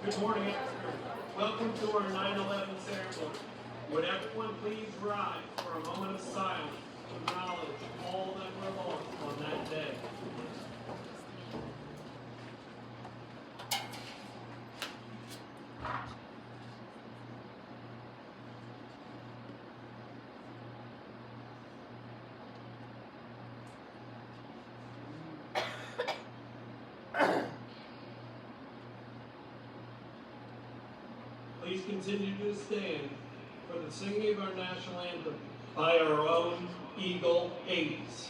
Good morning, Exeter. Welcome to our 9/11 ceremony. Would everyone please rise for a moment of silence to acknowledge all that were lost on that day. Please continue to stand for the singing of our national anthem by our own Eagle 8s.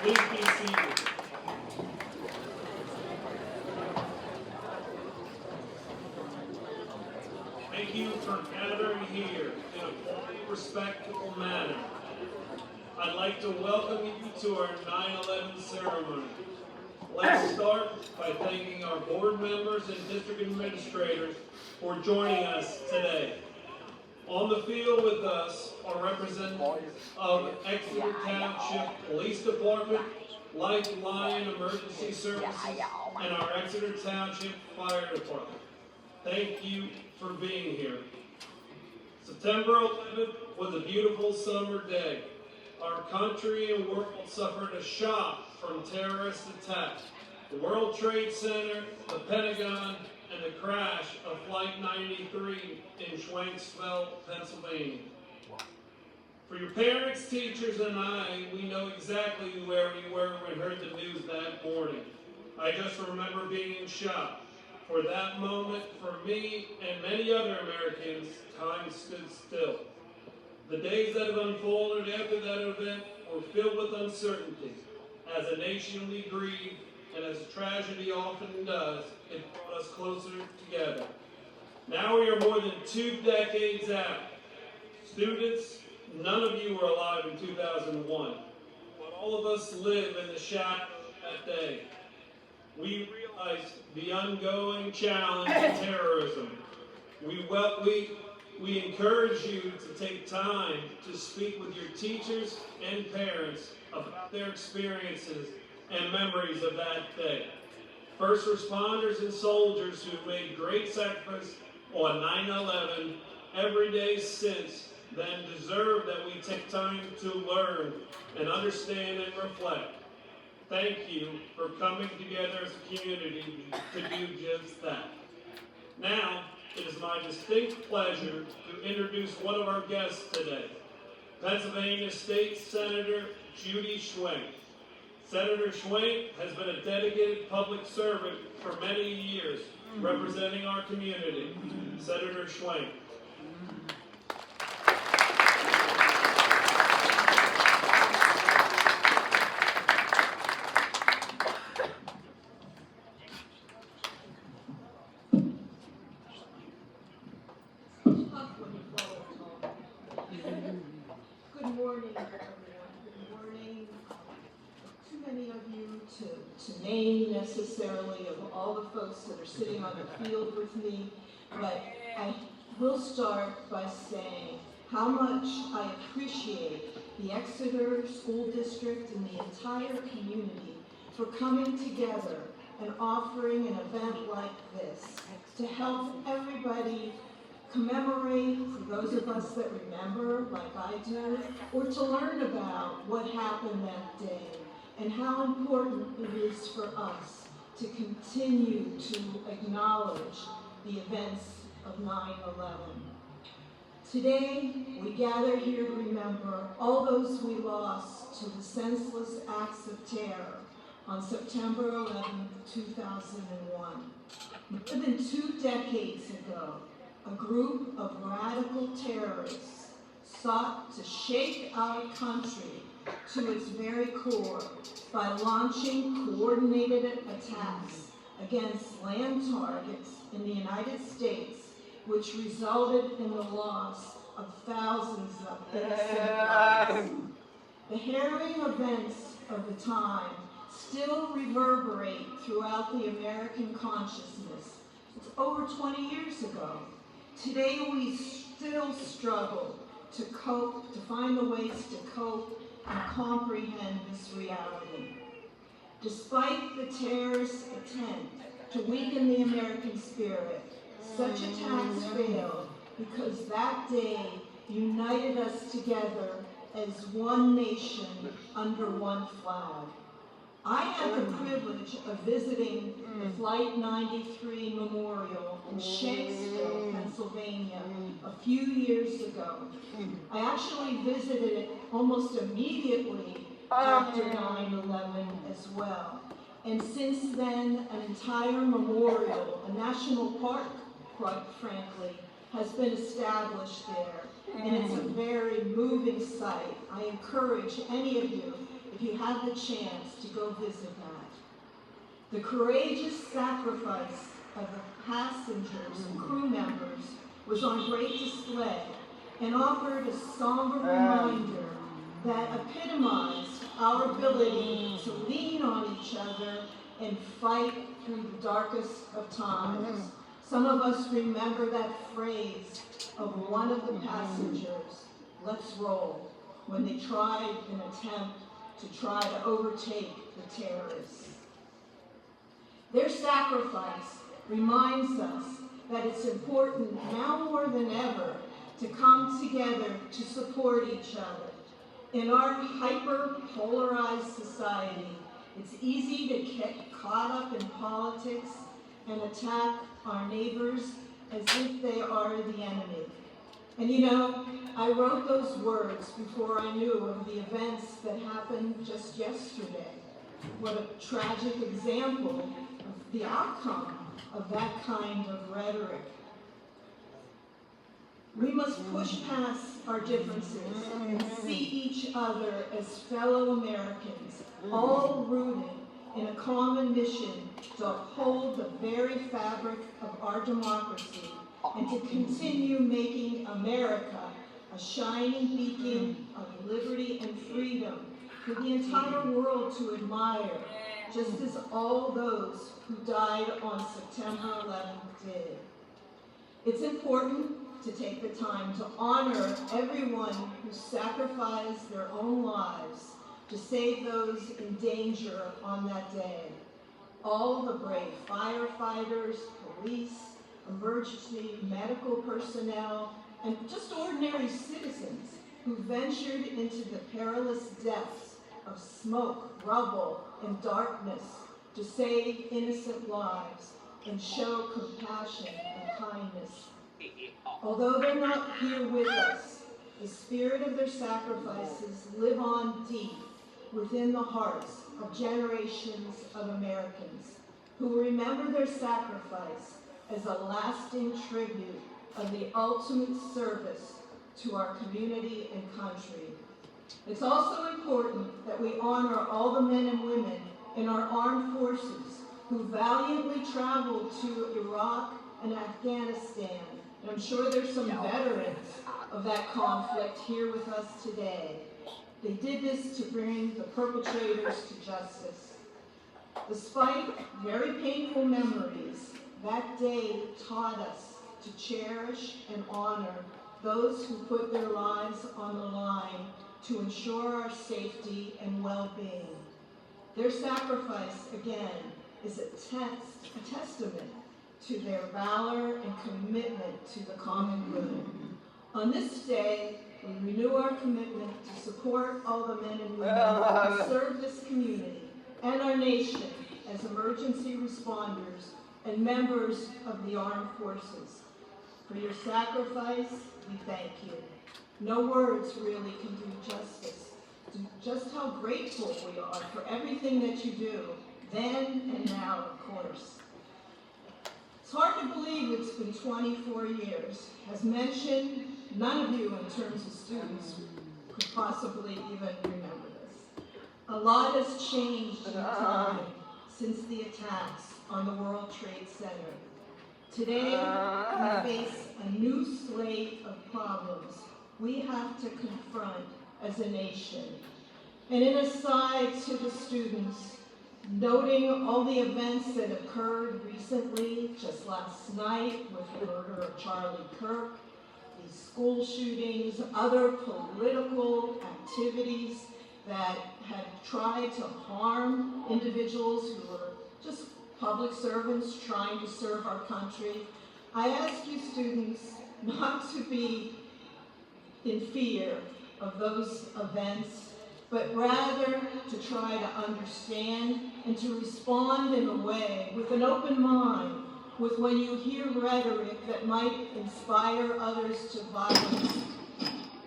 Please be seated. Thank you for gathering here in a quiet, respectful manner. I'd like to welcome you to our 9/11 ceremony. Let's start by thanking our board members and district administrators for joining us today. On the field with us are representatives of Exeter Township Police Department, Lifeline Emergency Services, and our Exeter Township Fire Department. Thank you for being here. September 11th was a beautiful summer day. Our country and world suffered a shock from terrorist attacks. The World Trade Center, the Pentagon, and the crash of Flight 93 in Schwenksville, Pennsylvania. For your parents, teachers, and I, we know exactly where we were when we heard the news that morning. I just remember being in shock. For that moment, for me and many other Americans, time stood still. The days that have unfolded after that event were filled with uncertainty. As a nation we grieved, and as tragedy often does, it brought us closer together. Now we are more than 2 decades out. Students, none of you were alive in 2001, but all of us live in the shadow of that day. We realize the ongoing challenge of terrorism. We encourage you to take time to speak with your teachers and parents about their experiences and memories of that day. First responders and soldiers who made great sacrifice on 9/11 every day since then deserve that we take time to learn and understand and reflect. Thank you for coming together as a community to do just that. Now, it is my distinct pleasure to introduce one of our guests today, Pennsylvania State Senator Judy Schwenk. Senator Schwenk has been a dedicated public servant for many years, representing our community. Senator Schwenk. Good morning, everyone. Good morning. Too many of you to name necessarily of all the folks that are sitting on the field with me, but I will start by saying how much I appreciate the Exeter School District and the entire community for coming together and offering an event like this to help everybody commemorate, for those of us that remember, like I do, or to learn about what happened that day and how important it is for us to continue to acknowledge the events of 9/11. Today, we gather here to remember all those we lost to the senseless acts of terror on September 11, 2001. More than 2 decades ago, a group of radical terrorists sought to shake our country to its very core by launching coordinated attacks against land targets in the United States, which resulted in the loss of thousands of innocent lives. The harrowing events of the time still reverberate throughout the American consciousness. It's over 20 years ago. Today we still struggle to cope, to find the ways to cope and comprehend this reality. Despite the terrorist attempt to weaken the American spirit, such attacks failed because that day united us together as one nation under one flag. I had the privilege of visiting the Flight 93 Memorial in Shanksville, Pennsylvania, a few years ago. I actually visited it almost immediately after 9/11 as well. And since then, an entire memorial, a national park, quite frankly, has been established there. And it's a very moving sight. I encourage any of you, if you have the chance, to go visit that. The courageous sacrifice of the passengers and crew members was on great display and offered a somber reminder that epitomized our ability to lean on each other and fight through the darkest of times. Some of us remember that phrase of one of the passengers, "Let's roll," when they tried an attempt to try to overtake the terrorists. Their sacrifice reminds us that it's important now more than ever to come together to support each other. In our hyper-polarized society, it's easy to get caught up in politics and attack our neighbors as if they are the enemy. And you know, I wrote those words before I knew of the events that happened just yesterday. What a tragic example of the outcome of that kind of rhetoric. We must push past our differences and see each other as fellow Americans, all rooted in a common mission to uphold the very fabric of our democracy and to continue making America a shining beacon of liberty and freedom for the entire world to admire, just as all those who died on September 11th did. It's important to take the time to honor everyone who sacrificed their own lives to save those in danger on that day. All the brave firefighters, police, emergency medical personnel, and just ordinary citizens who ventured into the perilous depths of smoke, rubble, and darkness to save innocent lives and show compassion and kindness. Although they're not here with us, the spirit of their sacrifices live on deep within the hearts of generations of Americans who remember their sacrifice as a lasting tribute of the ultimate service to our community and country. It's also important that we honor all the men and women in our armed forces who valiantly traveled to Iraq and Afghanistan. And I'm sure there's some veterans of that conflict here with us today. They did this to bring the perpetrators to justice. Despite very painful memories, that day taught us to cherish and honor those who put their lives on the line to ensure our safety and well-being. Their sacrifice, again, is a testament to their valor and commitment to the common good. On this day, we renew our commitment to support all the men and women who serve this community and our nation as emergency responders and members of the armed forces. For your sacrifice, we thank you. No words really can do justice to just how grateful we are for everything that you do, then and now, of course. It's hard to believe it's been 24 years. As mentioned, none of you in terms of students could possibly even remember this. A lot has changed in time since the attacks on the World Trade Center. Today, we face a new slate of problems we have to confront as a nation. And in aside to the students, noting all the events that occurred recently, just last night with the murder of Charlie Kirk, these school shootings, other political activities that had tried to harm individuals who were just public servants trying to serve our country, I ask you students not to be in fear of those events, but rather to try to understand and to respond in a way with an open mind, with when you hear rhetoric that might inspire others to violence,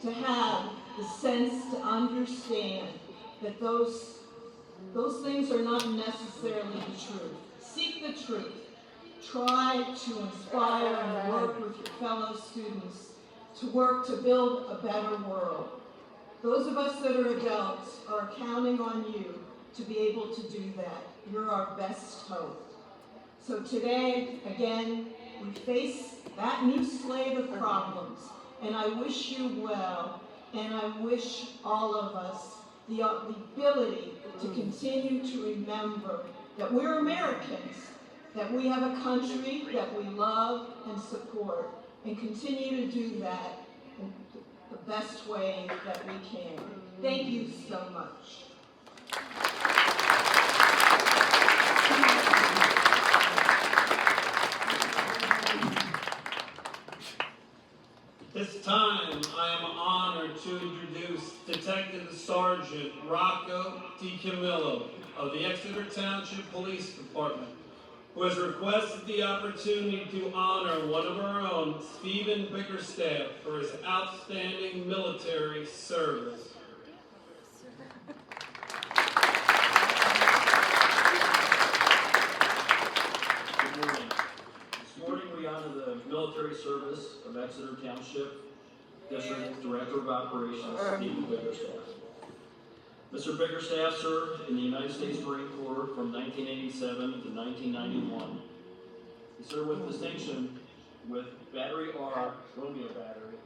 to have the sense to understand that those things are not necessarily the truth. Seek the truth. Try to inspire and work with your fellow students to work to build a better world. Those of us that are adults are counting on you to be able to do that. You're our best hope. So today, again, we face that new slate of problems, and I wish you well, and I wish all of us the ability to continue to remember that we're Americans, that we have a country that we love and support, and continue to do that in the best way that we can. Thank you so much. This time, I am honored to introduce Detective Sergeant Rocco DiCamillo of the Exeter Township Police Department, who has requested the opportunity to honor one of our own, Stephen Bickerstaff, for his outstanding military service. Good morning. This morning we honor the military service of Exeter Township District Director of Operations, Stephen Bickerstaff. Mr. Bickerstaff served in the United States Marine Corps from 1987 to 1991. He served with distinction with Battery R, Romeo Battery,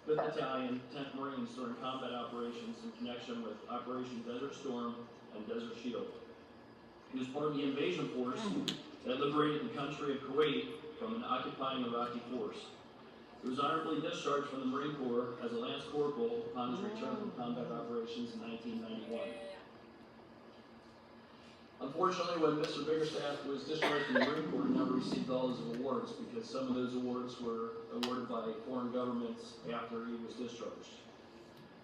5th Battalion, 10th Marines during combat operations in connection with Operation Desert Storm and Desert Shield. He was part of the invasion force that liberated the country of Kuwait from an occupying Iraqi force. He was honorably discharged from the Marine Corps as a Lance Corporal upon his return from combat operations in 1991. Unfortunately, when Mr. Bickerstaff was discharged from the Marine Corps, he never received all his awards because some of those awards were awarded by foreign governments after he was discharged.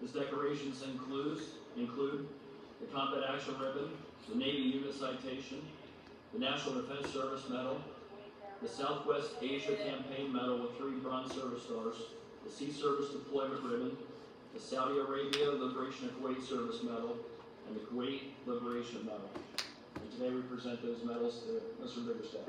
His decorations include the Combat Action Ribbon, the Navy Unit Citation, the National Defense Service Medal, the Southwest Asia Campaign Medal with 3 Bronze Service Stars, the Sea Service Deployment Ribbon, the Saudi Arabia Liberation of Kuwait Service Medal, and the Kuwait Liberation Medal. And today we present those medals to Mr. Bickerstaff.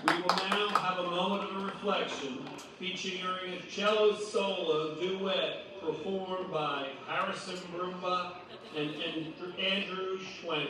We will now have a moment of reflection featuring a cello solo duet performed by Harrison Brumba and Andrew Schwenk.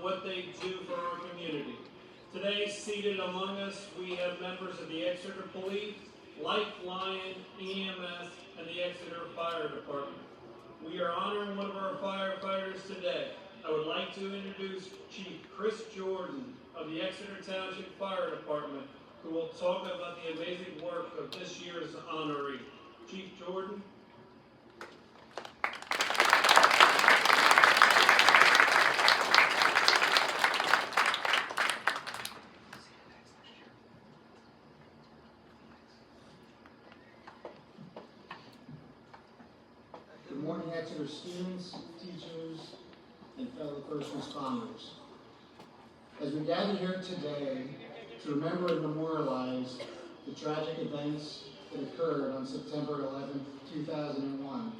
what they do for our community. Today, seated among us, we have members of the Exeter Police, Lifeline, EMS, and the Exeter Fire Department. We are honoring one of our firefighters today. I would like to introduce Chief Chris Jordan of the Exeter Township Fire Department, who will talk about the amazing work of this year's honoree. Chief Jordan. Good morning, Exeter students, teachers, and fellow first responders. As we gather here today to remember and memorialize the tragic events that occurred on September 11, 2001,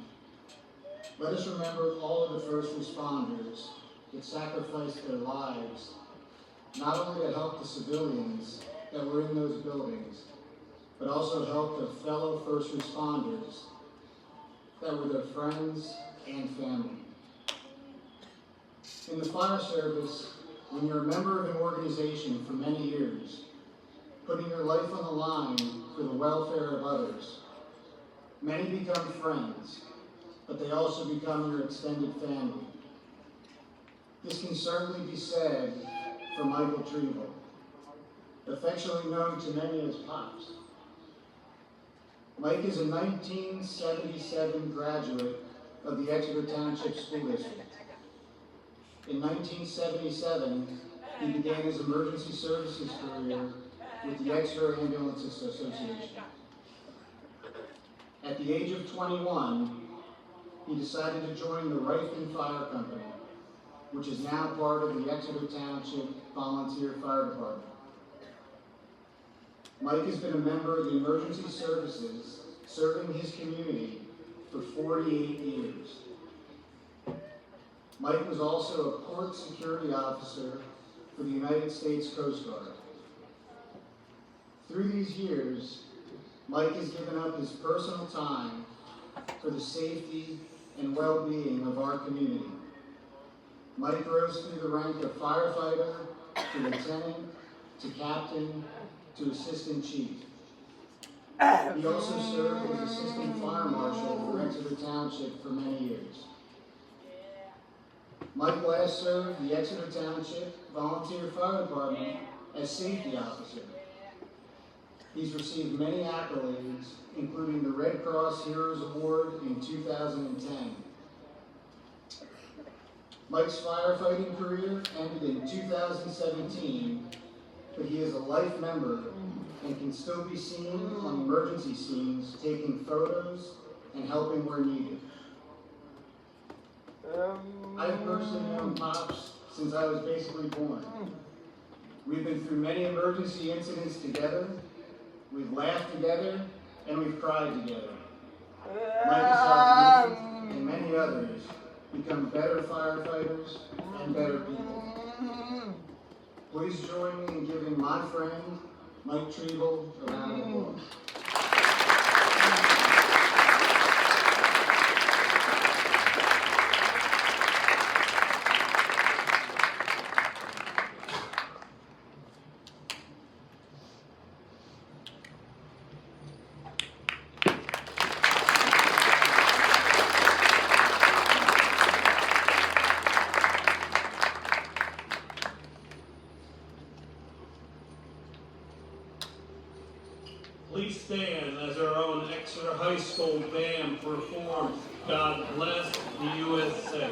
let us remember all of the first responders that sacrificed their lives, not only to help the civilians that were in those buildings, but also help the fellow first responders that were their friends and family. In the fire service, when you're a member of an organization for many years, putting your life on the line for the welfare of others, many become friends, but they also become your extended family. This can certainly be said for Michael Trevel, affectionately known to many as Pops. Mike is a 1977 graduate of the Exeter Township School District. In 1977, he began his emergency services career with the Exeter Ambulance Association. At the age of 21, he decided to join the Rifton Fire Company, which is now part of the Exeter Township Volunteer Fire Department. Mike has been a member of the emergency services, serving his community for 48 years. Mike was also a port security officer for the United States Coast Guard. Through these years, Mike has given up his personal time for the safety and well-being of our community. Mike rose through the rank of firefighter to lieutenant to captain to assistant chief. He also served as assistant fire marshal for Exeter Township for many years. Mike last served the Exeter Township Volunteer Fire Department as safety officer. He's received many accolades, including the Red Cross Heroes Award in 2010. Mike's firefighting career ended in 2017, but he is a life member and can still be seen on emergency scenes taking photos and helping where needed. I've personally known Pops since I was basically born. We've been through many emergency incidents together, we've laughed together, and we've cried together. Mike has helped me and many others become better firefighters and better people. Please join me in giving my friend, Mike Trevel, a round of applause. Please stand as our own Exeter High School band performs God Bless the USA.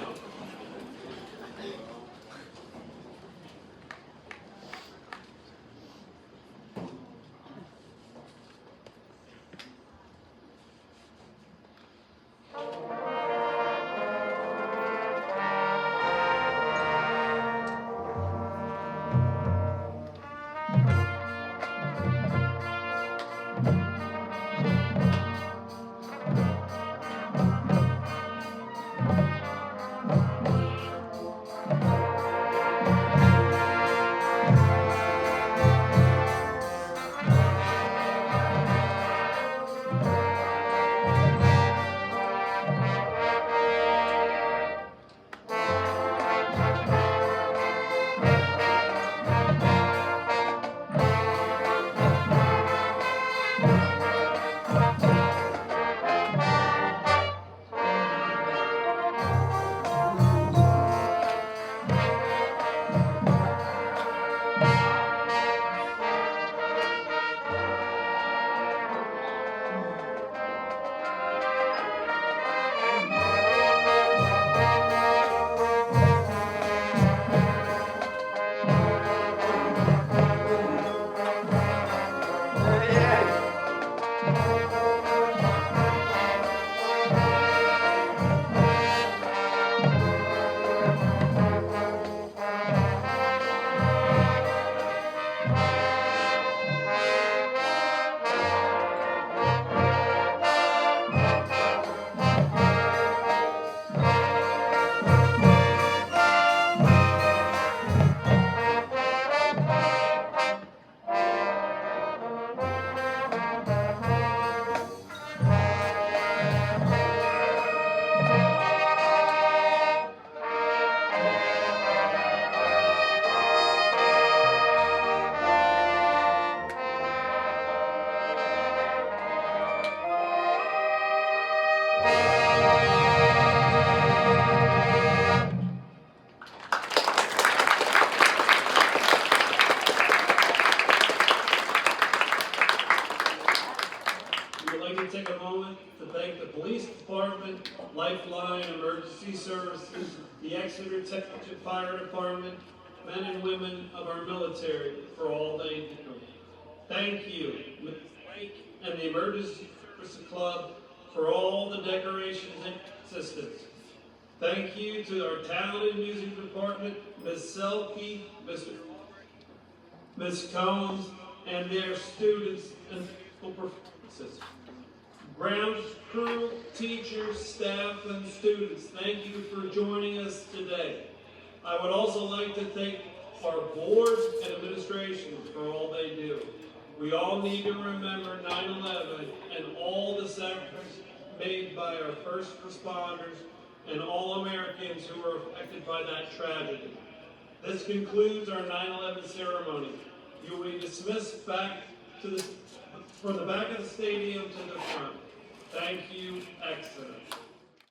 Lifeline Emergency Services, the Exeter Township Fire Department, men and women of our military for all they do. Thank you, Ms. Blake and the Emergency Services Club for all the decorations and assistance. Thank you to our talented music department, Ms. Selke, Mr. Ms. Combs, and their students and musical performances. Grounds crew, teachers, staff, and students, thank you for joining us today. I would also like to thank our board and administration for all they do. We all need to remember 9/11 and all the sacrifices made by our first responders and all Americans who were affected by that tragedy. This concludes our 9/11 ceremony. You will be dismissed back from the back of the stadium to the front. Thank you, Exeter.